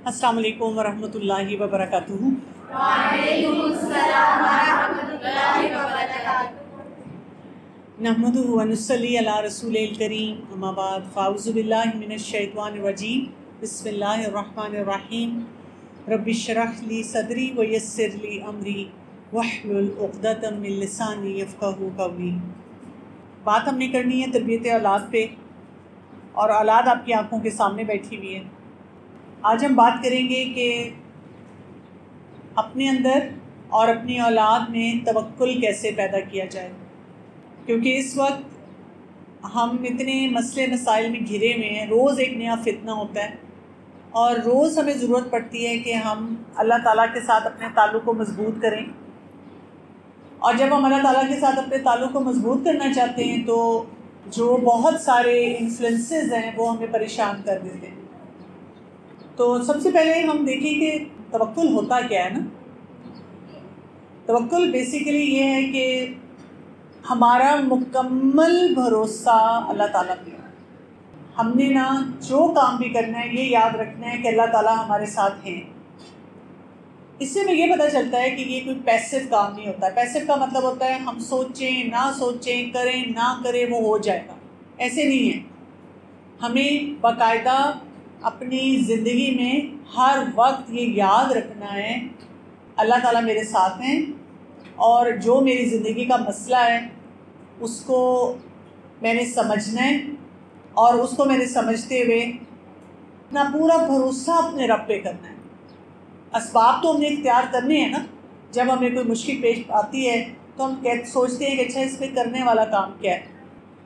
अस्सलाम वालेकुम वरहमतुल्लाहि वबरकातुहू। नहमदुहु व नुसल्ली अला रसूलिल करीम, अम्मा बाद, फ़ाऊज़ु बिल्लाहि मिनश शैतानिर रजीम, बिस्मिल्लाहिर रहमानिर रहीम। रब्बि इश्रह ली सदरी व यस्सिर ली अमरी वहलुल उक़दतम मिन लिसानी यफ़क़हू क़ौली। बात हमने करनी है तरबियत औलाद पे, और औलाद आपकी आंखों के सामने बैठी हुई है। आज हम बात करेंगे कि अपने अंदर और अपनी औलाद में तवक्कुल कैसे पैदा किया जाए, क्योंकि इस वक्त हम इतने मसले मसाइल में घिरे हुए हैं। रोज़ एक नया फितना होता है और रोज़ हमें ज़रूरत पड़ती है कि हम अल्लाह ताला के साथ अपने ताल्लुक़ को मज़बूत करें। और जब हम अल्लाह ताला के साथ अपने ताल्लुक़ को मज़बूत करना चाहते हैं तो जो बहुत सारे इन्फ्लुएंसेस हैं वो हमें परेशान कर देते हैं। तो सबसे पहले हम देखें कि तवक्कुल होता क्या है ना। तवक्कुल बेसिकली ये है कि हमारा मुकम्मल भरोसा अल्लाह ताला पे। हमने ना जो काम भी करना है ये याद रखना है कि अल्लाह ताला हमारे साथ हैं। इससे हमें ये पता चलता है कि ये कोई पैसिव काम नहीं होता। पैसिव का मतलब होता है हम सोचें ना सोचें, करें ना करें, वो हो जाएगा। ऐसे नहीं है। हमें बाकायदा अपनी ज़िंदगी में हर वक्त ये याद रखना है अल्लाह ताला मेरे साथ हैं, और जो मेरी ज़िंदगी का मसला है उसको मैंने समझना है, और उसको मैंने समझते हुए अपना पूरा भरोसा अपने रब पे करना है। असबाब तो हमने इख्तियार करने हैं ना। जब हमें कोई मुश्किल पेश आती है तो हम सोचते हैं कि अच्छा इस पर करने वाला काम क्या है।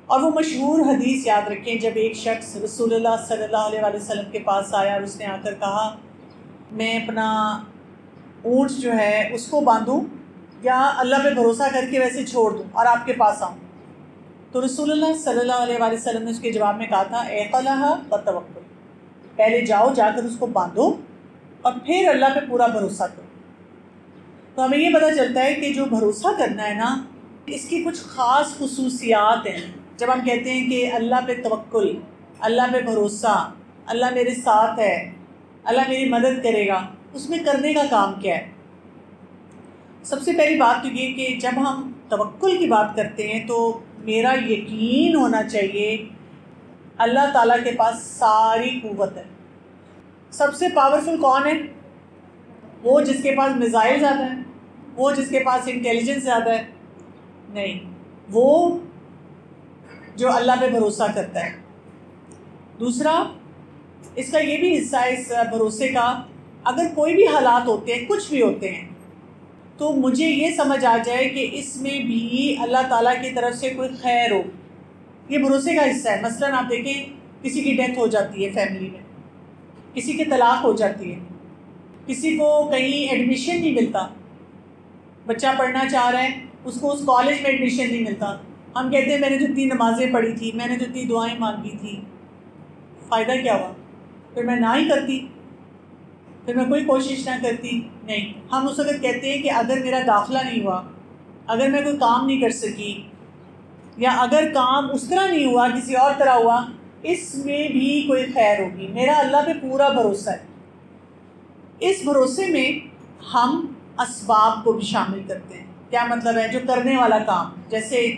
और वो मशहूर हदीस याद रखें, जब एक शख्स रसूलुल्लाह सल्लल्लाहु अलैहि वसल्लम के पास आया और उसने आकर कहा मैं अपना ऊँट जो है उसको बांधूं या अल्लाह पे भरोसा करके वैसे छोड़ दूं और आपके पास आऊं। तो रसूलुल्लाह सल्लल्लाहु अलैहि वसल्लम ने उसके जवाब में कहा था इक़लहा व तवक्कुल, पहले जाओ जाकर उसको बांधो और फिर अल्लाह पे पूरा भरोसा करो। तो हमें ये पता चलता है कि जो भरोसा करना है ना, इसकी कुछ ख़ास खुसूसियात हैं। जब हम कहते हैं कि अल्लाह पे तवक्कुल, अल्लाह पे भरोसा, अल्लाह मेरे साथ है, अल्लाह मेरी मदद करेगा, उसमें करने का काम क्या है। सबसे पहली बात तो ये कि जब हम तवक्कुल की बात करते हैं तो मेरा यकीन होना चाहिए अल्लाह ताला के पास सारी कुव्वत है। सबसे पावरफुल कौन है? वो जिसके पास मिसाइल ज़्यादा है, वो जिसके पास इंटेलिजेंस ज़्यादा है? नहीं, वो जो अल्लाह पे भरोसा करता है। दूसरा, इसका ये भी हिस्सा है इस भरोसे का, अगर कोई भी हालात होते हैं, कुछ भी होते हैं, तो मुझे ये समझ आ जाए कि इसमें भी अल्लाह ताला की तरफ से कोई खैर हो। ये भरोसे का हिस्सा है। मसलन आप देखें, किसी की डेथ हो जाती है फैमिली में, किसी की तलाक हो जाती है, किसी को कहीं एडमिशन नहीं मिलता, बच्चा पढ़ना चाह रहा है, उसको उस कॉलेज में एडमिशन नहीं मिलता। हम कहते हैं मैंने तो इतनी नमाज़ें पढ़ी थी, मैंने तो इतनी दुआएं मांगी थी, फ़ायदा क्या हुआ? फिर मैं ना ही करती, फिर मैं कोई कोशिश ना करती। नहीं, हम उस वक्त कहते हैं कि अगर मेरा दाखिला नहीं हुआ, अगर मैं कोई काम नहीं कर सकी, या अगर काम उस तरह नहीं हुआ, किसी और तरह हुआ, इसमें भी कोई खैर होगी। मेरा अल्लाह पे पूरा भरोसा है। इस भरोसे में हम असबाब को भी शामिल करते हैं। क्या मतलब है? जो करने वाला काम, जैसे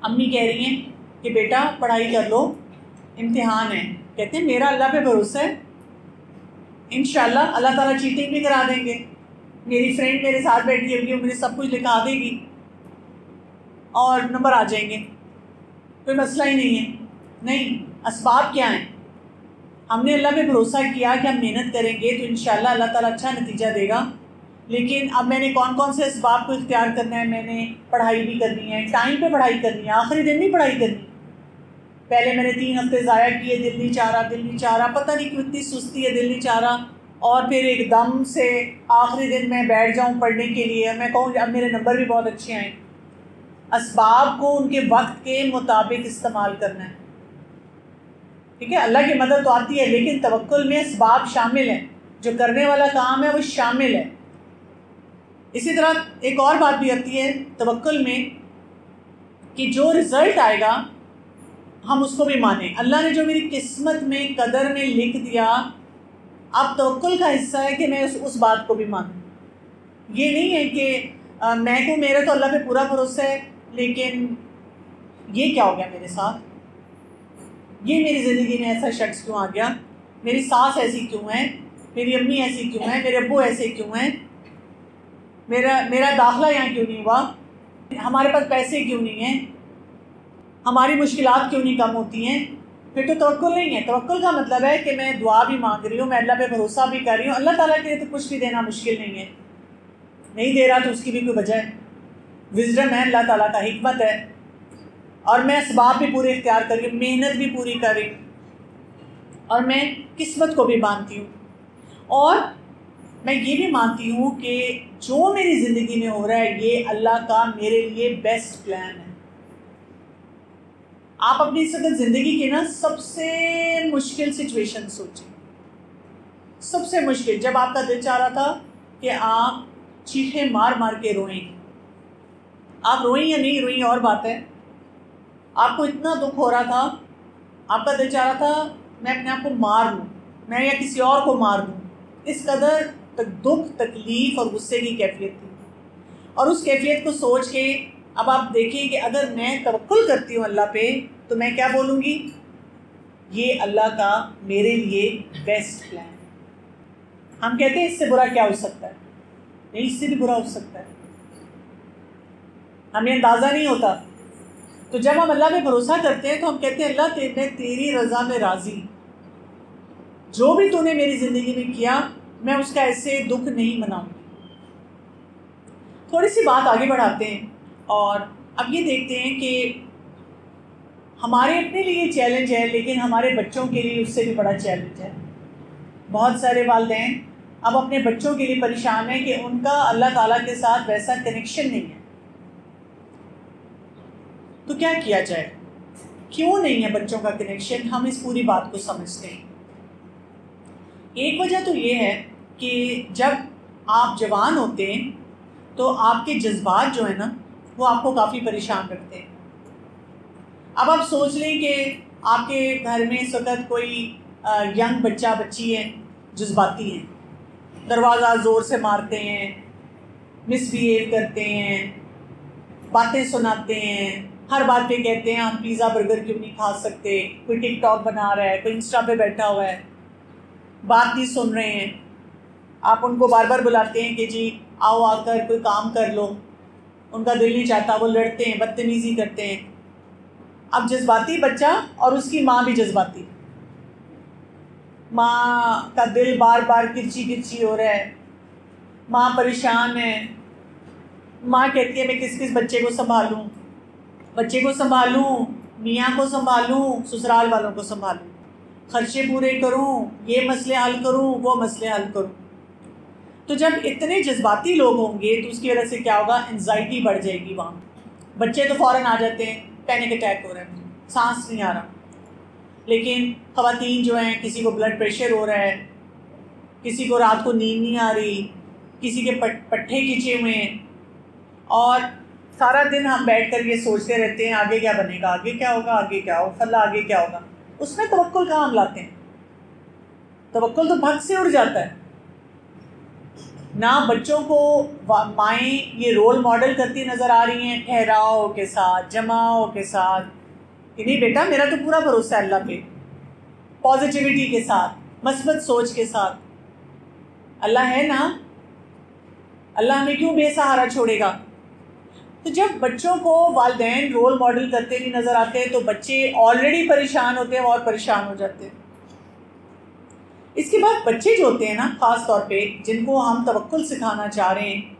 अम्मी कह रही हैं कि बेटा पढ़ाई कर लो, इम्तिहान है, कहते हैं मेरा अल्लाह पे भरोसा है, इंशाल्लाह अल्लाह ताला चीटिंग भी करा देंगे। मेरी फ्रेंड मेरे साथ बैठी होगी, वो मुझे सब कुछ लिखा देगी और नंबर आ जाएंगे, कोई मसला ही नहीं है। नहीं, असबाब क्या हैं? हमने अल्लाह पे भरोसा किया कि हम मेहनत करेंगे तो इंशाल्लाह अल्लाह ताला अच्छा नतीजा देगा। लेकिन अब मैंने कौन कौन से असबाब को इख्तियार करना है? मैंने पढ़ाई भी करनी है, टाइम पे पढ़ाई करनी है, आखिरी दिन नहीं पढ़ाई करनी। पहले मैंने 3 हफ्ते ज़ाया किए, दिल नहीं चाह रहा, पता नहीं क्यों इतनी सुस्ती है, दिल नहीं चाह रहा, और फिर एकदम से आखिरी दिन मैं बैठ जाऊँ पढ़ने के लिए, मैं कहूँ अब मेरे नंबर भी बहुत अच्छे आए। असबाब को उनके वक्त के मुताबिक इस्तेमाल करना है, ठीक है। अल्लाह की मदद तो आती है, लेकिन तवक्कुल में असबाब शामिल हैं, जो करने वाला काम है वो शामिल है। इसी तरह एक और बात भी आती है तवक्कुल में कि जो रिज़ल्ट आएगा हम उसको भी माने। अल्लाह ने जो मेरी किस्मत में, कदर में लिख दिया, अब तवक्कुल का हिस्सा है कि मैं उस बात को भी मानूं। ये नहीं है कि मैं को मेरा तो अल्लाह पे पूरा भरोसा है, लेकिन ये क्या हो गया मेरे साथ, ये मेरी ज़िंदगी में ऐसा शख्स क्यों आ गया, मेरी सास ऐसी क्यों है, मेरी अम्मी ऐसी क्यों है, मेरे अब्बू ऐसे क्यों हैं, मेरा दाखिला यहाँ क्यों नहीं हुआ, हमारे पास पैसे क्यों नहीं हैं, हमारी मुश्किलात क्यों नहीं कम होती हैं। फिर तो तवक्कुल नहीं है। तवक्कुल का मतलब है कि मैं दुआ भी मांग रही हूँ, मैं अल्लाह पे भरोसा भी कर रही हूँ, अल्लाह ताला के लिए तो कुछ भी देना मुश्किल नहीं है, नहीं दे रहा तो उसकी भी कोई वजह है, विज़डम है अल्लाह ताला का, हिकमत है, और मैं असबाब भी पूरे इख्तियार कर रही हूँ, मेहनत भी पूरी कर रही हूँ, और मैं किस्मत को भी मानती हूँ, और मैं ये भी मानती हूँ कि जो मेरी ज़िंदगी में हो रहा है ये अल्लाह का मेरे लिए बेस्ट प्लान है। आप अपनी इस वक्त ज़िंदगी की ना सबसे मुश्किल सिचुएशन सोचिए, सबसे मुश्किल, जब आपका दिल चाह रहा था कि आप चीखें मार मार के रोएं। आप रोएं या नहीं रोएं और बात है, आपको इतना दुख हो रहा था, आपका दिल चाह रहा था मैं अपने आप को मार लूँ, मैं या किसी और को मार दूँ, इस कदर तक दुख, तकलीफ़ और गुस्से की कैफियत थी। और उस कैफियत को सोच के अब आप देखिए कि अगर मैं तवक्कुल करती हूँ अल्लाह पे, तो मैं क्या बोलूँगी, ये अल्लाह का मेरे लिए बेस्ट प्लान है। हम कहते हैं इससे बुरा क्या हो सकता है, नहीं, इससे भी बुरा हो सकता है, हमें अंदाज़ा नहीं होता। तो जब हम अल्लाह पे भरोसा करते हैं तो हम कहते हैं अल्लाह मैं तेरी रज़ा में राज़ी, जो भी तूने मेरी ज़िंदगी में किया मैं उसका ऐसे दुख नहीं मनाऊंगी। थोड़ी सी बात आगे बढ़ाते हैं और अब ये देखते हैं कि हमारे अपने लिए चैलेंज है, लेकिन हमारे बच्चों के लिए उससे भी बड़ा चैलेंज है। बहुत सारे वालिदैन अब अपने बच्चों के लिए परेशान हैं कि उनका अल्लाह ताला के साथ वैसा कनेक्शन नहीं है। तो क्या किया जाए, क्यों नहीं है बच्चों का कनेक्शन, हम इस पूरी बात को समझते हैं। एक वजह तो ये है कि जब आप जवान होते हैं तो आपके जज्बात जो है ना वो आपको काफ़ी परेशान रखते हैं। अब आप सोच लें कि आपके घर में इस वक्त कोई यंग बच्चा बच्ची है, जज्बाती हैं, दरवाज़ा ज़ोर से मारते हैं, मिसबिहेव करते हैं, बातें सुनाते हैं, हर बात पे कहते हैं हम पिज़्ज़ा बर्गर क्यों नहीं खा सकते, कोई टिकटॉक बना रहा है, कोई इंस्टा पे बैठा हुआ है, बात नहीं सुन रहे हैं, आप उनको बार बार बुलाते हैं कि जी आओ आकर कोई काम कर लो, उनका दिल नहीं चाहता, वो लड़ते हैं, बदतमीज़ी करते हैं। अब जज्बाती बच्चा और उसकी माँ भी जज्बाती, माँ का दिल बार बार किरची किरची हो रहा है, माँ परेशान है, माँ कहती है मैं किस किस बच्चे को संभालूँ, बच्चे को संभालूँ, मियाँ को संभालूँ, ससुराल वालों को संभालूँ, खर्चे पूरे करूँ, ये मसले हल करूँ, वो मसले हल करूँ। तो जब इतने जज्बाती लोग होंगे तो उसकी वजह से क्या होगा, एंजाइटी बढ़ जाएगी वहाँ। बच्चे तो फ़ौरन आ जाते हैं, पैनिक अटैक हो रहा है, सांस नहीं आ रहा, लेकिन ख़वातीन जो हैं किसी को ब्लड प्रेशर हो रहा है, किसी को रात को नींद नहीं आ रही, किसी के पट्ठे खिंचे हुए हैं, और सारा दिन हम बैठ कर ये सोचते रहते हैं आगे क्या बनेगा, आगे क्या होगा, आगे क्या होगा, फला आगे क्या होगा। उसमें तवक्कुल कहाँ हम लाते हैं, तवक्कुल तो भग से उड़ जाता है ना। बच्चों को माएँ ये रोल मॉडल करती नज़र आ रही हैं ठहराव के साथ, जमाओ के साथ, कि नहीं बेटा मेरा तो पूरा भरोसा है अल्लाह पे, पॉजिटिविटी के साथ, मस्बत सोच के साथ, अल्लाह है ना, अल्लाह हमें क्यों बेसहारा छोड़ेगा। तो जब बच्चों को वालिदैन रोल मॉडल करते भी नज़र आते हैं तो बच्चे ऑलरेडी परेशान होते हैं और परेशान हो जाते हैं। इसके बाद बच्चे जो होते हैं ना, ख़ास तौर पे जिनको हम तवक्कुल सिखाना चाह रहे हैं,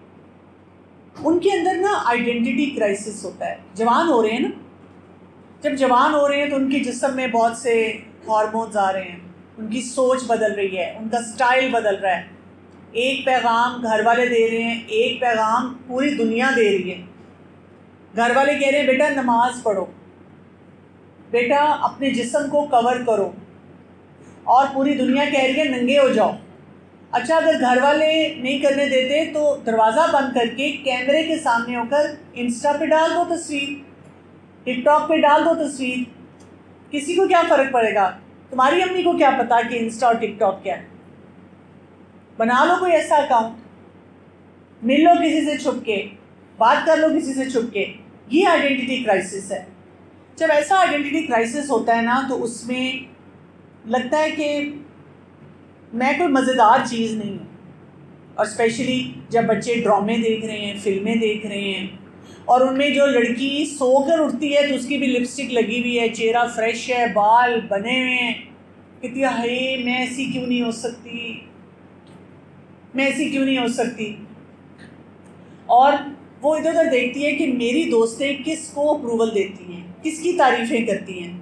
उनके अंदर ना आइडेंटिटी क्राइसिस होता है। जवान हो रहे हैं ना, जब जवान हो रहे हैं तो उनके जिस्म में बहुत से हार्मोन्स आ रहे हैं, उनकी सोच बदल रही है, उनका स्टाइल बदल रहा है। एक पैगाम घर वाले दे रहे हैं, एक पैगाम पूरी दुनिया दे रही है। घर वाले कह रहे हैं बेटा नमाज पढ़ो, बेटा अपने जिस्म को कवर करो, और पूरी दुनिया कह रही है नंगे हो जाओ। अच्छा, अगर घर वाले नहीं करने देते तो दरवाज़ा बंद करके कैमरे के सामने होकर इंस्टा पे डाल दो तस्वीर, टिकटॉक पे डाल दो तस्वीर, किसी को क्या फ़र्क पड़ेगा। तुम्हारी अम्मी को क्या पता कि इंस्टा और टिकटॉक क्या है, बना लो कोई ऐसा अकाउंट, मिल लो किसी से छुप के, बात कर लो किसी से छुप के। ये आइडेंटिटी क्राइसिस है। जब ऐसा आइडेंटिटी क्राइसिस होता है ना, तो उसमें लगता है कि मैं कोई मज़ेदार चीज़ नहीं हूँ। और स्पेशली जब बच्चे ड्रामे देख रहे हैं, फिल्में देख रहे हैं, और उनमें जो लड़की सोकर उठती है तो उसकी भी लिपस्टिक लगी हुई है, चेहरा फ्रेश है, बाल बने हुए हैं, कहती है हे मैं ऐसी क्यों नहीं हो सकती, मैं ऐसी क्यों नहीं हो सकती। और वो इधर उधर देखती है कि मेरी दोस्तें किसको अप्रूवल देती हैं, किसकी तारीफ़ें करती हैं,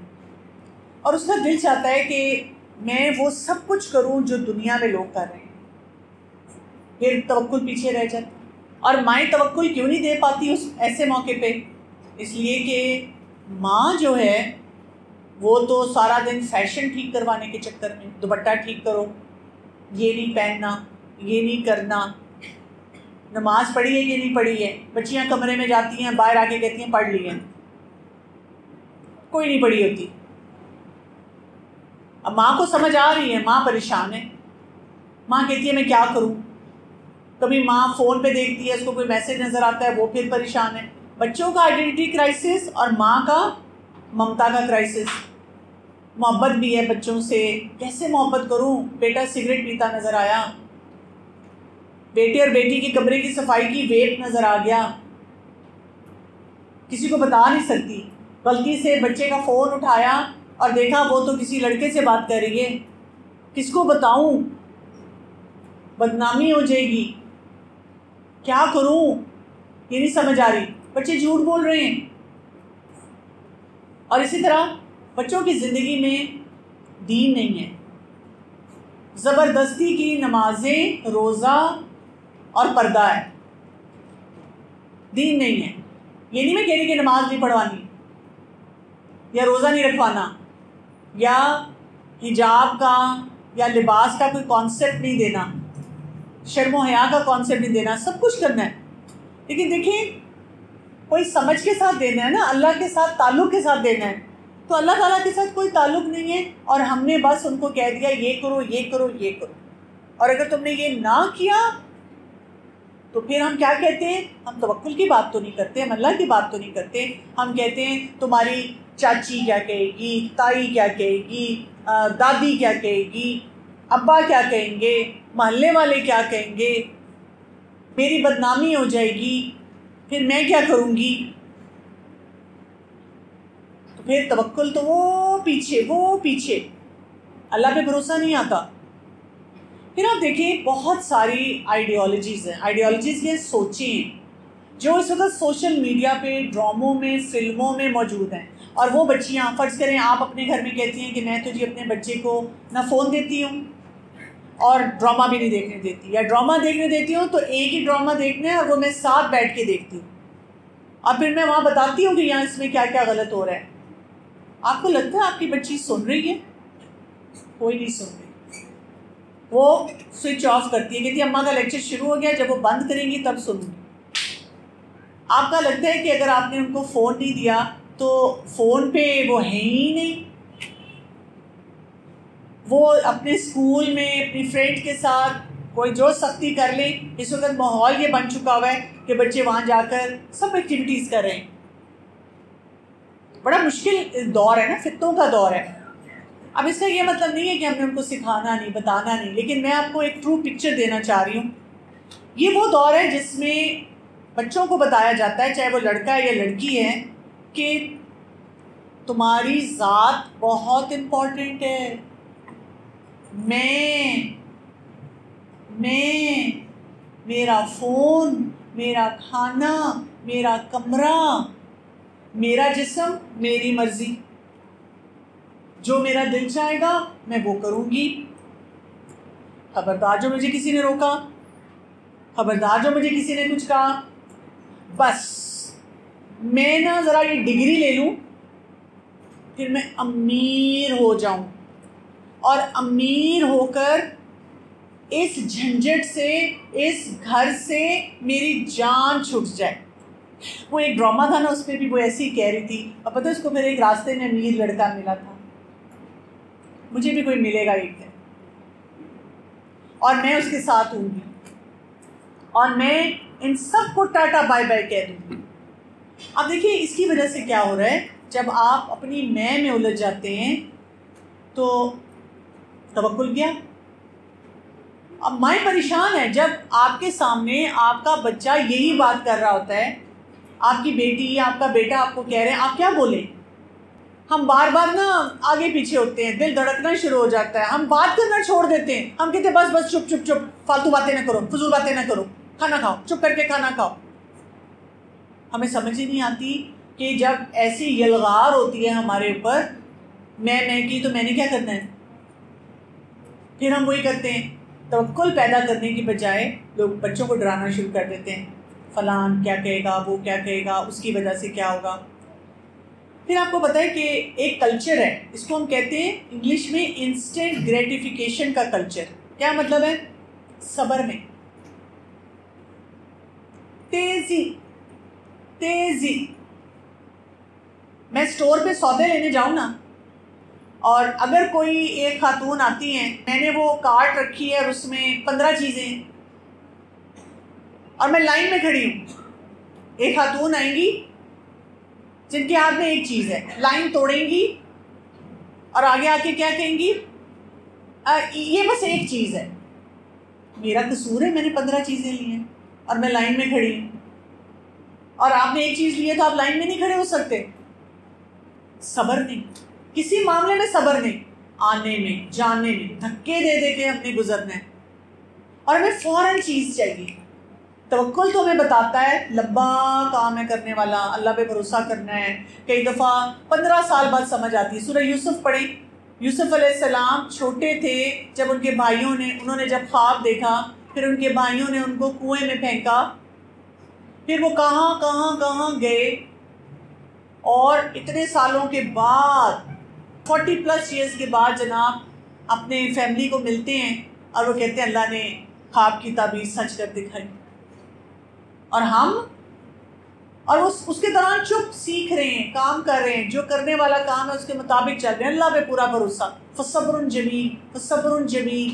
और उसका दिल चाहता है कि मैं वो सब कुछ करूं जो दुनिया में लोग कर रहे हैं। फिर तवक्कुल पीछे रह जाता। और माएँ तवक्कुल क्यों नहीं दे पाती उस ऐसे मौके पे? इसलिए कि माँ जो है वो तो सारा दिन फैशन ठीक करवाने के चक्कर में, दुपट्टा ठीक करो, ये नहीं पहनना, ये नहीं करना, नमाज पढ़ी है कि नहीं पढ़ी है। बच्चियाँ कमरे में जाती हैं, बाहर आके कहती हैं पढ़ ली है, कोई नहीं पढ़ी होती। अब माँ को समझ आ रही है, माँ परेशान है, माँ कहती है मैं क्या करूँ। कभी माँ फ़ोन पे देखती है, उसको कोई मैसेज नज़र आता है, वो फिर परेशान है। बच्चों का आइडेंटिटी क्राइसिस और माँ का ममता का क्राइसिस। मोहब्बत भी है बच्चों से, कैसे मोहब्बत करूँ, बेटा सिगरेट पीता नज़र आया, बेटे और बेटी के कमरे की सफाई की वेप नज़र आ गया, किसी को बता नहीं सकती। गलती से बच्चे का फ़ोन उठाया और देखा वो तो किसी लड़के से बात कर रही है, किसको बताऊँ, बदनामी हो जाएगी, क्या करूँ, ये नहीं समझ आ रही। बच्चे झूठ बोल रहे हैं। और इसी तरह बच्चों की ज़िंदगी में दीन नहीं है, ज़बरदस्ती की नमाजें, रोज़ा और पर्दा है, दीन नहीं है। ये नहीं मैं कह रही कि नमाज नहीं पढ़वानी या रोज़ा नहीं रखवाना या हिजाब का या लिबास का कोई कॉन्सेप्ट नहीं देना, शर्म हया का कॉन्सेप्ट नहीं देना, सब कुछ करना है। लेकिन देखिए कोई समझ के साथ देना है ना, अल्लाह के साथ ताल्लुक़ के साथ देना है। तो अल्लाह ताला के साथ कोई ताल्लुक़ नहीं है और हमने बस उनको कह दिया ये करो ये करो ये करो, और अगर तुमने ये ना किया तो फिर हम क्या कहते हैं, हम तवक्कुल की बात तो नहीं करते, हम अल्लाह की बात तो नहीं करते। हम कहते हैं तुम्हारी चाची क्या कहेगी, ताई क्या कहेगी, दादी क्या कहेगी, अब्बा क्या कहेंगे, मोहल्ले वाले क्या कहेंगे, मेरी बदनामी हो जाएगी, फिर मैं क्या करूँगी। तो फिर तवक्कुल तो वो पीछे, अल्लाह पे भरोसा नहीं आता। फिर आप देखिए बहुत सारी आइडियोलॉजीज़ हैं, आइडियोलॉजीज़ के सोचें जो इस वक्त सोशल मीडिया पे, ड्रामों में, फिल्मों में मौजूद हैं। और वो बच्चियाँ, फ़र्ज़ करें आप अपने घर में कहती हैं कि मैं तो जी अपने बच्चे को ना फ़ोन देती हूँ और ड्रामा भी नहीं देखने देती, या ड्रामा देखने देती हूँ तो एक ही ड्रामा देखना है और वो मैं साथ बैठ के देखती हूँ, और फिर मैं वहाँ बताती हूँ कि यहाँ इसमें क्या क्या गलत हो रहा है। आपको लगता है आपकी बच्ची सुन रही है? कोई नहीं सुन रही। वो स्विच ऑफ करती है, कहती है अम्मा का लेक्चर शुरू हो गया, जब वो बंद करेंगी तब सुनूंगी। आपका लगता है कि अगर आपने उनको फ़ोन नहीं दिया तो फ़ोन पे वो है ही नहीं, वो अपने स्कूल में अपनी फ्रेंड के साथ कोई जो सख्ती कर ले। इस वक्त माहौल ये बन चुका हुआ है कि बच्चे वहाँ जाकर सब एक्टिविटीज़ कर रहे हैं। बड़ा मुश्किल दौर है ना, फितनों का दौर है। अब इसका ये मतलब नहीं है कि हमने उनको सिखाना नहीं, बताना नहीं, लेकिन मैं आपको एक ट्रू पिक्चर देना चाह रही हूँ। ये वो दौर है जिसमें बच्चों को बताया जाता है, चाहे वो लड़का है या लड़की है, कि तुम्हारी ज़ात बहुत इम्पोर्टेंट है। मैं, मेरा फ़ोन, मेरा खाना, मेरा कमरा, मेरा जिस्म, मेरी मर्ज़ी, जो मेरा दिल चाहेगा मैं वो करूँगी। खबरदार जो मुझे किसी ने रोका, खबरदार जो मुझे किसी ने कुछ कहा, बस मैं ना ज़रा ये डिग्री ले लूँ फिर मैं अमीर हो जाऊँ, और अमीर होकर इस झंझट से, इस घर से मेरी जान छूट जाए। वो एक ड्रामा था ना, उस पर भी वो ऐसी ही कह रही थी। अब पता है उसको मेरे एक रास्ते में अमीर लड़का मिला था, मुझे भी कोई मिलेगा एक दिन। और मैं उसके साथ हूँगी और मैं इन सब को टाटा बाय बाय कह दूँगी। अब देखिए इसकी वजह से क्या हो रहा है, जब आप अपनी मैं में उलझ जाते हैं तो तवक्कुल गया। अब माँ परेशान है जब आपके सामने आपका बच्चा यही बात कर रहा होता है, आपकी बेटी या आपका बेटा आपको कह रहे हैं, आप क्या बोलें? हम बार बार ना आगे पीछे होते हैं, दिल धड़कना शुरू हो जाता है, हम बात करना छोड़ देते हैं, हम कहते हैं बस बस चुप चुप चुप, फालतू बातें ना करो, फजूल बातें ना करो, खाना खाओ, चुप करके खाना खाओ। हमें समझ ही नहीं आती कि जब ऐसी यलगार होती है हमारे ऊपर मैं की, तो मैंने क्या करना है? फिर हम वही करते हैं, तवक्कुल पैदा करने की बजाय लोग बच्चों को डराना शुरू कर देते हैं, फलान क्या कहेगा, वो क्या कहेगा, उसकी वजह से क्या होगा। फिर आपको पता है कि एक कल्चर है, इसको हम कहते हैं इंग्लिश में इंस्टेंट ग्रेटिफिकेशन का कल्चर। क्या मतलब है? सब्र में तेजी तेजी। मैं स्टोर पे सौदे लेने जाऊँ ना, और अगर कोई एक खातून आती हैं, मैंने वो कार्ट रखी है और उसमें 15 चीज़ें और मैं लाइन में खड़ी हूँ, एक खातून आएंगी जिनके हाथ में एक चीज़ है, लाइन तोड़ेंगी और आगे आके क्या कहेंगी, ये बस एक चीज़ है। मेरा कसूर है, मैंने 15 चीज़ें ली हैं और मैं लाइन में खड़ी हूँ, और आपने एक चीज़ ली है तो आप लाइन में नहीं खड़े हो सकते। सब्र नहीं, किसी मामले में सब्र नहीं, आने में जाने में धक्के दे दे के हमने गुजरना है और हमें फ़ौरन चीज़ चाहिए। तवक्कुल तो हमें बताता है लंबा काम है करने वाला, अल्लाह पे भरोसा करना है। कई दफ़ा 15 साल बाद समझ आती है। सूरह यूसुफ पढ़ी, यूसुफ अलैहिस्सलाम छोटे थे जब उनके भाइयों ने, उन्होंने जब ख्वाब देखा, फिर उनके भाइयों ने उनको कुएं में फेंका, फिर वो कहाँ कहाँ कहाँ गए, और इतने सालों के बाद 40+ ईयर्स के बाद जनाब अपने फैमिली को मिलते हैं और वो कहते हैं अल्लाह ने ख्वाब की ताबीर सच कर दिखाई। और हम और उसके दौरान चुप सीख रहे हैं, काम कर रहे हैं, जो करने वाला काम है उसके मुताबिक चल रहे हैं, अल्लाह पे पूरा भरोसा। फसब्रुन जमील, फसब्रुन जमील।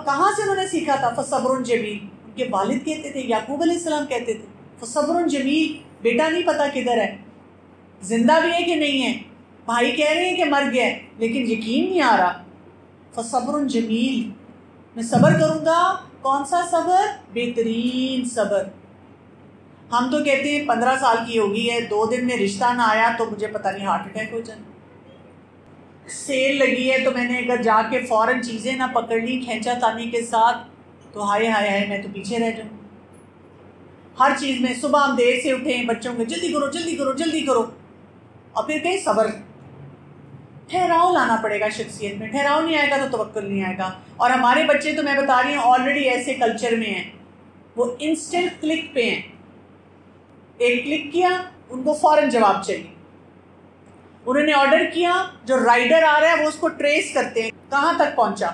कहाँ से उन्होंने सीखा था फसब्रुन जमील? उनके वालिद कहते थे, याकूब अलैहिस्सलाम कहते थे फसब्रुन जमील। बेटा नहीं पता किधर है, जिंदा भी है कि नहीं है, भाई कह रहे हैं कि मर गया है लेकिन यकीन नहीं आ रहा। फसब्रुन जमील, मैं सब्र करूँगा। कौन सा सब्र? बेहतरीन सब्र। हम तो कहते हैं 15 साल की होगी है, 2 दिन में रिश्ता ना आया तो मुझे पता नहीं हार्ट अटैक हो जाए। सेल लगी है तो मैंने अगर जाके फ़ौरन चीज़ें ना पकड़ ली खींचा तानी के साथ, तो हाय हाय हाय मैं तो पीछे रह जाऊँ। हर चीज़ में सुबह हम देर से उठें, बच्चों को जल्दी करो जल्दी करो जल्दी करो, और फिर कहीं सब्र, ठहराव लाना पड़ेगा शख्सियत में। ठहराव नहीं आएगा तो तवक्कुल नहीं आएगा। और हमारे बच्चे तो मैं बता रही हूँ ऑलरेडी ऐसे कल्चर में हैं, वो इंस्टेंट क्लिक पे हैं। एक क्लिक किया, उनको फ़ौरन जवाब चाहिए। उन्होंने ऑर्डर किया, जो राइडर आ रहा है वो उसको ट्रेस करते हैं कहाँ तक पहुँचा।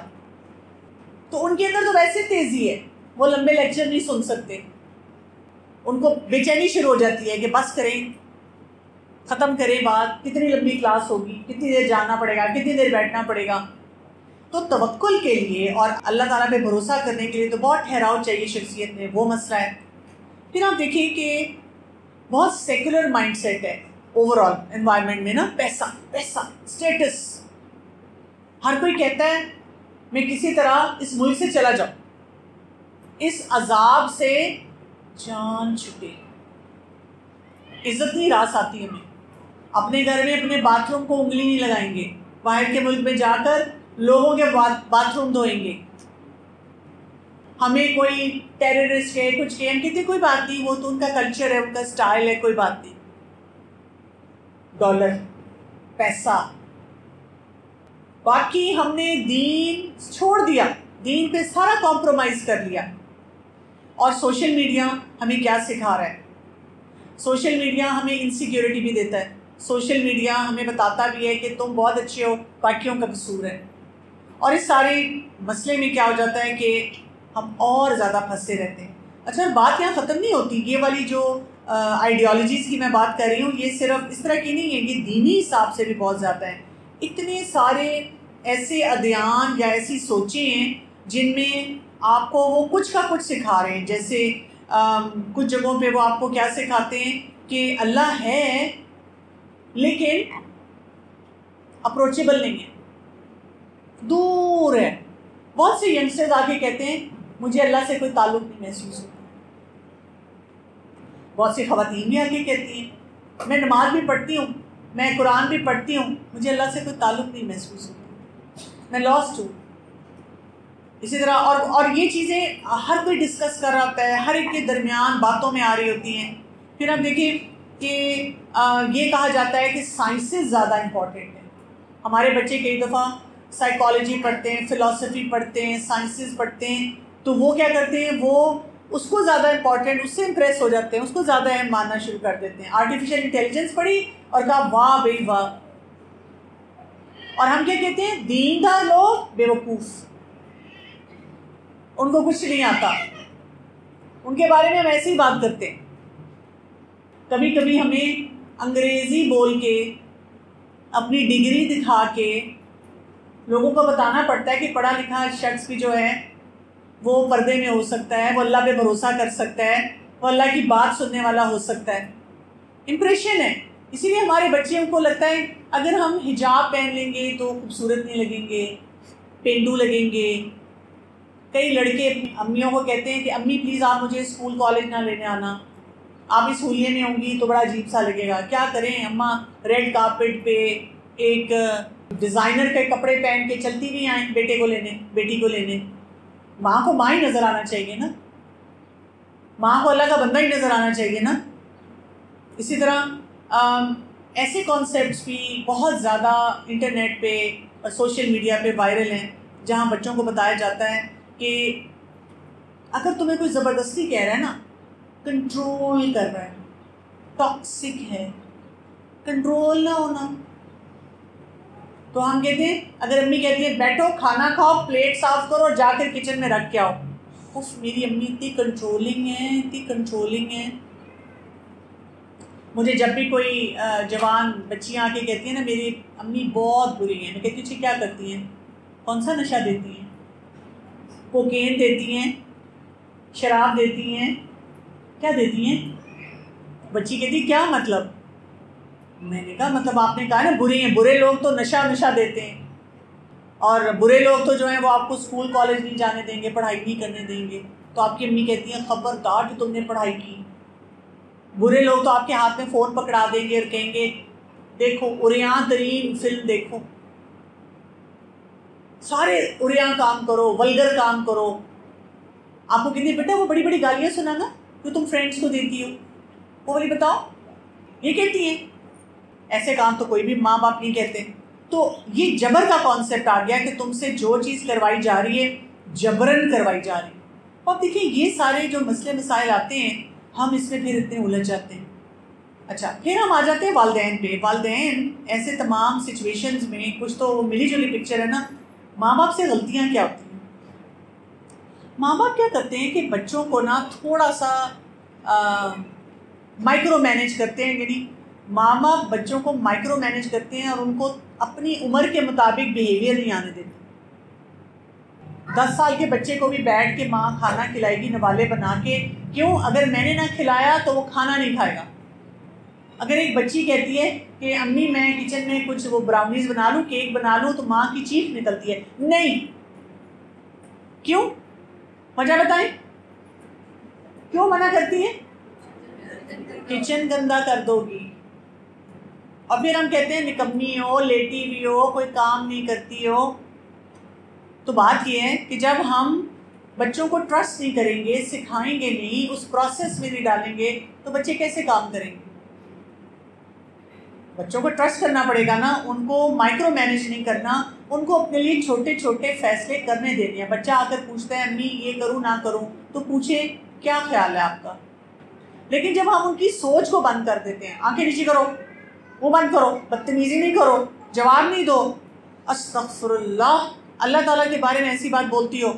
तो उनके अंदर तो वैसे तेज़ी है, वो लंबे लेक्चर नहीं सुन सकते, उनको बेचैनी शुरू हो जाती है कि बस करें, ख़त्म करें बात, कितनी लंबी क्लास होगी, कितनी देर जाना पड़ेगा, कितनी देर बैठना पड़ेगा। तो तवक्कुल के लिए और अल्लाह ताला पे भरोसा करने के लिए तो बहुत ठहराव चाहिए शख्सियत में, वो मसला है। फिर आप देखिए कि बहुत सेकुलर माइंडसेट है ओवरऑल एनवायरनमेंट में ना, पैसा पैसा स्टेटस। हर कोई कहता है मैं किसी तरह इस मुल्क से चला जाऊँ, इस अजाब से जान छूटे। इज्जत नहीं रास आती हमें, अपने घर में अपने बाथरूम को उंगली नहीं लगाएंगे, बाहर के मुल्क में जाकर लोगों के बाथरूम धोएंगे। हमें कोई टेररिस्ट है कुछ के, हम कहते कोई बात नहीं, वो तो उनका कल्चर है, उनका स्टाइल है, कोई बात नहीं। डॉलर, पैसा, बाकी हमने दीन छोड़ दिया, दीन पे सारा कॉम्प्रोमाइज़ कर लिया। और सोशल मीडिया हमें क्या सिखा रहा है? सोशल मीडिया हमें इनसिक्योरिटी भी देता है। सोशल मीडिया हमें बताता भी है कि तुम बहुत अच्छे हो, बाकियों का कसूर है। और इस सारे मसले में क्या हो जाता है कि हम और ज़्यादा फंसे रहते हैं। अच्छा, बात यहाँ ख़त्म नहीं होती। ये वाली जो आइडियोलॉजीज़ की मैं बात कर रही हूँ, ये सिर्फ इस तरह की नहीं है, ये दीनी हिसाब से भी बहुत ज़्यादा है। इतने सारे ऐसे अध्ययन या ऐसी सोचें हैं जिनमें आपको वो कुछ का कुछ सिखा रहे हैं। जैसे कुछ जगहों पे वो आपको क्या सिखाते हैं कि अल्लाह है लेकिन अप्रोचेबल नहीं है, दूर है। बहुत से यंगस्टर्स आके कहते हैं मुझे अल्लाह से कोई ताल्लुक नहीं महसूस होता। बहुत सी ख़वातीन भी आके कहती हैं मैं नमाज भी पढ़ती हूँ, मैं कुरान भी पढ़ती हूँ, मुझे अल्लाह से कोई ताल्लुक नहीं महसूस होता, मैं लॉस्ट हूँ। इसी तरह और ये चीज़ें हर कोई डिस्कस कर रहा होता है, हर एक के दरमियान बातों में आ रही होती हैं। फिर आप देखिए कि ये कहा जाता है कि साइंसेस ज़्यादा इम्पॉर्टेंट है। हमारे बच्चे कई दफ़ा साइकोलॉजी पढ़ते हैं, फ़िलासफ़ी पढ़ते हैं, साइंसेस पढ़ते हैं, तो वो क्या करते हैं, वो उसको ज़्यादा इम्पॉर्टेंट, उससे इम्प्रेस हो जाते हैं, उसको ज़्यादा अहम मानना शुरू कर देते हैं। आर्टिफिशियल इंटेलिजेंस पढ़ी और कहा वाह भाई वाह। और हम क्या कहते हैं, दीनदार लोग बेवकूफ़, उनको कुछ नहीं आता, उनके बारे में हम ऐसे ही बात करते हैं। कभी कभी हमें अंग्रेज़ी बोल के, अपनी डिग्री दिखा के लोगों को बताना पड़ता है कि पढ़ा लिखा शख्स भी जो है वो पर्दे में हो सकता है, वो अल्लाह पे भरोसा कर सकता है, वो अल्लाह की बात सुनने वाला हो सकता है। इम्प्रेशन है। इसीलिए हमारे बच्चों को लगता है अगर हम हिजाब पहन लेंगे तो खूबसूरत नहीं लगेंगे, पेंडू लगेंगे। कई लड़के अपनी अम्मियों को कहते हैं कि अम्मी प्लीज़ आप मुझे स्कूल कॉलेज ना लेने आना, आप इस हुलिये में होंगी तो बड़ा अजीब सा लगेगा। क्या करें अम्मा, रेड कारपेट पे एक डिज़ाइनर के कपड़े पहन के चलती नहीं आए बेटे को लेने, बेटी को लेने। माँ को माँ ही नज़र आना चाहिए ना, माँ को अल्लाह का बंदा ही नज़र आना चाहिए ना। इसी तरह ऐसे कॉन्सेप्ट्स भी बहुत ज़्यादा इंटरनेट पे और सोशल मीडिया पे वायरल हैं, जहाँ बच्चों को बताया जाता है कि अगर तुम्हें कोई ज़बरदस्ती कह रहा है ना, कंट्रोल कर रहा है, टॉक्सिक है, कंट्रोल ना होना। तो हम कहते हैं, अगर अम्मी कहती है बैठो खाना खाओ, प्लेट साफ करो और जाकर किचन में रख के आओ, उफ मेरी अम्मी इतनी कंट्रोलिंग है, इतनी कंट्रोलिंग है। मुझे जब भी कोई जवान बच्चियाँ आके कहती हैं ना मेरी अम्मी बहुत बुरी हैं, मैं कहती हूँ क्या करती हैं, कौन सा नशा देती हैं, कोकेन देती हैं, शराब देती हैं, क्या देती हैं? बच्ची कहती क्या मतलब? मैंने कहा मतलब आपने कहा ना बुरी हैं, बुरे लोग तो नशा देते हैं, और बुरे लोग तो जो है वो आपको स्कूल कॉलेज नहीं जाने देंगे, पढ़ाई नहीं करने देंगे। तो आपकी अम्मी कहती हैं खबरदार जो तुमने पढ़ाई की। बुरे लोग तो आपके हाथ में फ़ोन पकड़ा देंगे और कहेंगे देखो उरियान तरीन फिल्म देखो, सारे उरियान काम करो, वल्गर काम करो। आपको कितनी बेटा वो बड़ी बड़ी गालियाँ सुनाना जो तुम फ्रेंड्स को देती हो, वो वाली बताओ, ये कहती हैं। ऐसे काम तो कोई भी माँ बाप नहीं कहते। तो ये जबर का कॉन्सेप्ट आ गया कि तुमसे जो चीज़ करवाई जा रही है जबरन करवाई जा रही है। और देखिए ये सारे जो मसले मसाइल आते हैं हम इसमें फिर इतने उलझ जाते हैं। अच्छा, फिर हम आ जाते हैं वालदैन पे। वालदैन ऐसे तमाम सिचुएशंस में, कुछ तो मिली जुली पिक्चर है ना, माँ बाप से गलतियाँ क्या होती हैं। माँ बाप क्या करते हैं कि बच्चों को ना थोड़ा सा माइक्रो मैनेज करते हैं, यानी माँ बाप बच्चों को माइक्रो मैनेज करते हैं और उनको अपनी उम्र के मुताबिक बिहेवियर नहीं आने देते। 10 साल के बच्चे को भी बैठ के माँ खाना खिलाएगी नवाले बना के, क्यों? अगर मैंने ना खिलाया तो वो खाना नहीं खाएगा। अगर एक बच्ची कहती है कि अम्मी मैं किचन में कुछ वो ब्राउनीज बना लूँ, केक बना लूँ, तो माँ की चीख निकलती है नहीं। क्यों? वजह बताएं, क्यों मना करती है? किचन गंदा कर दोगी। और फिर हम कहते हैं निकम्मी हो, लेटी हुई हो, कोई काम नहीं करती हो। तो बात यह है कि जब हम बच्चों को ट्रस्ट नहीं करेंगे, सिखाएंगे नहीं, उस प्रोसेस में नहीं डालेंगे, तो बच्चे कैसे काम करेंगे? बच्चों को ट्रस्ट करना पड़ेगा ना, उनको माइक्रो मैनेज नहीं करना, उनको अपने लिए छोटे छोटे फैसले करने देने हैं। बच्चा आकर पूछता है अम्मी ये करूँ ना करूँ, तो पूछे क्या ख्याल है आपका। लेकिन जब हम उनकी सोच को बंद कर देते हैं, आंखें नीचे करो, वो बंद करो, बदतमीजी नहीं करो, जवाब नहीं दो, अस्तगफिरुल्लाह, अल्लाह ताला के बारे में ऐसी बात बोलती हो,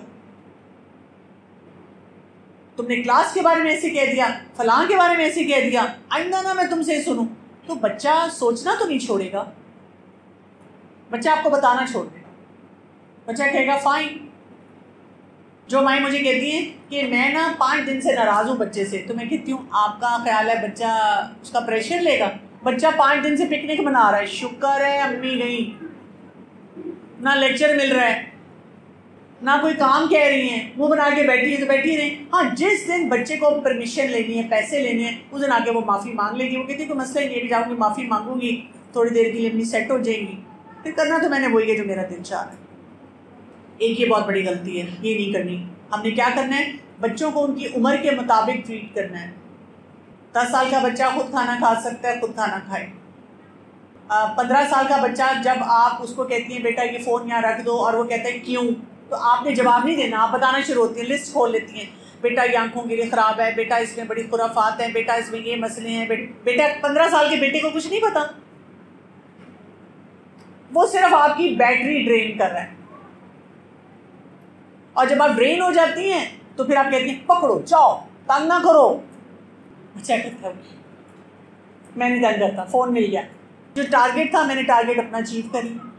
तुमने क्लास के बारे में ऐसे कह दिया, फलां के बारे में ऐसे कह दिया, आइंदा ना मैं तुमसे सुनूं, तो बच्चा सोचना तो नहीं छोड़ेगा, बच्चा आपको बताना छोड़ देगा। बच्चा कहेगा फाइन, जो माएँ मुझे कहती हैं कि मैं ना 5 दिन से नाराज़ हूँ बच्चे से, तो मैं कहती हूँ आपका ख्याल है बच्चा उसका प्रेशर लेगा? बच्चा 5 दिन से पिकनिक मना रहा है, शुक्र है अम्मी नहीं, ना लेक्चर मिल रहा है, ना कोई काम कह रही हैं, मुँह बना के बैठी है तो बैठी नहीं। हाँ, जिस दिन बच्चे को परमिशन लेनी है, पैसे लेने हैं, उस दिन आके वो माफ़ी मांग लेगी। वो कहती है कोई मसला ही नहीं है, जाऊँगी माफ़ी मांगूंगी, थोड़ी देर के लिए अपनी सेट हो जाएंगी, फिर करना तो मैंने वही है जो मेरा दिल चाह रहा है। एक ये बहुत बड़ी गलती है, ये नहीं करनी। हमने क्या करना है, बच्चों को उनकी उम्र के मुताबिक ट्रीट करना है। 10 साल का बच्चा खुद खाना खा सकता है, खुद खाना खाए। 15 साल का बच्चा जब आप उसको कहती हैं बेटा ये फ़ोन यहाँ रख दो और वो कहता है क्यों, तो आपने जवाब नहीं देना, आप बताना शुरू होती हैं, लिस्ट खोल लेती हैं, बेटा ये आंखों के लिए ख़राब है, बेटा इसमें बड़ी खुराफात है, बेटा इसमें ये मसले हैं। बेटा 15 साल के बेटे को कुछ नहीं पता, वो सिर्फ आपकी बैटरी ड्रेन कर रहा है। और जब आप ड्रेन हो जाती हैं तो फिर आप कहती हैं पकड़ो जाओ, तंग ना करो। अच्छा कहता मैंने तंग करता, फ़ोन मिल गया, जो टारगेट था मैंने टारगेट अपना अचीव कर लिया।